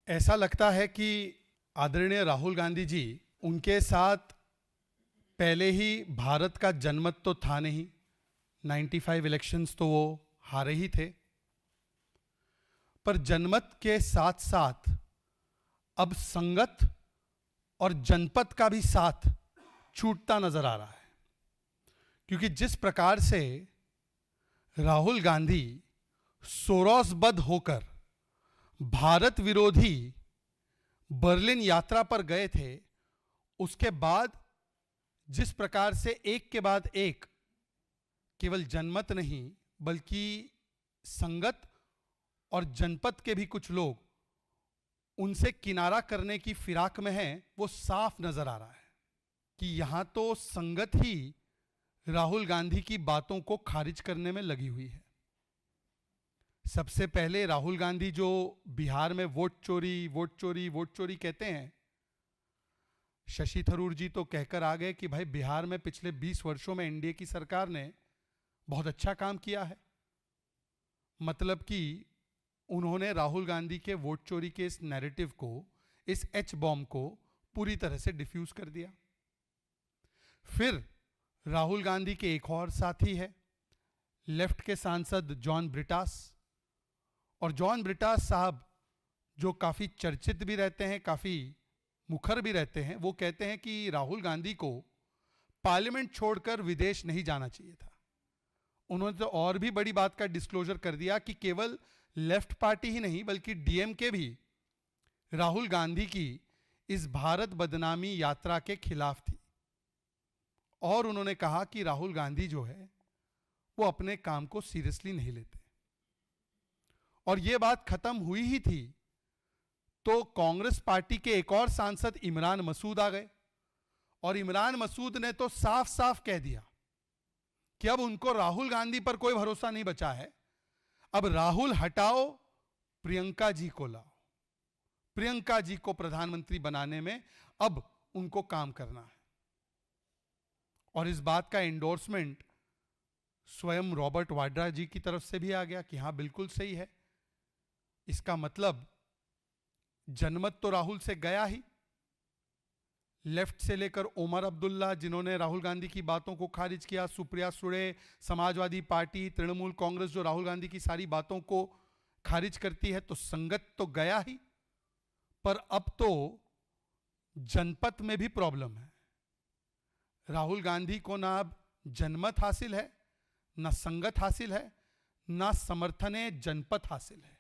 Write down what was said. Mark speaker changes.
Speaker 1: ऐसा लगता है कि आदरणीय राहुल गांधी जी, उनके साथ पहले ही भारत का जनमत तो था नहीं। 95 इलेक्शंस तो वो हारे ही थे, पर जनमत के साथ साथ अब संगत और जनपद का भी साथ छूटता नजर आ रहा है। क्योंकि जिस प्रकार से राहुल गांधी सोरोसबद्ध होकर भारत विरोधी बर्लिन यात्रा पर गए थे, उसके बाद जिस प्रकार से एक के बाद एक केवल जनमत नहीं बल्कि संगत और जनपद के भी कुछ लोग उनसे किनारा करने की फिराक में हैं, वो साफ नजर आ रहा है कि यहां तो संगत ही राहुल गांधी की बातों को खारिज करने में लगी हुई है। सबसे पहले राहुल गांधी जो बिहार में वोट चोरी कहते हैं, शशि थरूर जी तो कहकर आ गए कि भाई बिहार में पिछले 20 वर्षों में एनडीए की सरकार ने बहुत अच्छा काम किया है। मतलब कि उन्होंने राहुल गांधी के वोट चोरी के इस नैरेटिव को, इस एच बॉम्ब को पूरी तरह से डिफ्यूज कर दिया। फिर राहुल गांधी के एक और साथी है, लेफ्ट के सांसद जॉन ब्रिटास। और जॉन ब्रिटास साहब जो काफी चर्चित भी रहते हैं, काफी मुखर भी रहते हैं, वो कहते हैं कि राहुल गांधी को पार्लियामेंट छोड़कर विदेश नहीं जाना चाहिए था। उन्होंने तो और भी बड़ी बात का डिस्क्लोजर कर दिया कि केवल लेफ्ट पार्टी ही नहीं बल्कि डीएमके भी राहुल गांधी की इस भारत बदनामी यात्रा के खिलाफ थी। और उन्होंने कहा कि राहुल गांधी जो है वो अपने काम को सीरियसली नहीं लेते। और यह बात खत्म हुई ही थी तो कांग्रेस पार्टी के एक और सांसद इमरान मसूद आ गए, और इमरान मसूद ने तो साफ साफ कह दिया कि अब उनको राहुल गांधी पर कोई भरोसा नहीं बचा है। अब राहुल हटाओ, प्रियंका जी को लाओ। प्रियंका जी को प्रधानमंत्री बनाने में अब उनको काम करना है। और इस बात का एंडोर्समेंट स्वयं रॉबर्ट वाड्रा जी की तरफ से भी आ गया कि हां बिल्कुल सही है। इसका मतलब जनमत तो राहुल से गया ही। लेफ्ट से लेकर ओमर अब्दुल्ला जिन्होंने राहुल गांधी की बातों को खारिज किया, सुप्रिया सुळे, समाजवादी पार्टी, तृणमूल कांग्रेस जो राहुल गांधी की सारी बातों को खारिज करती है, तो संगत तो गया ही। पर अब तो जनपद में भी प्रॉब्लम है। राहुल गांधी को ना अब जनमत हासिल है, ना संगत हासिल है, ना समर्थन जनपद हासिल है।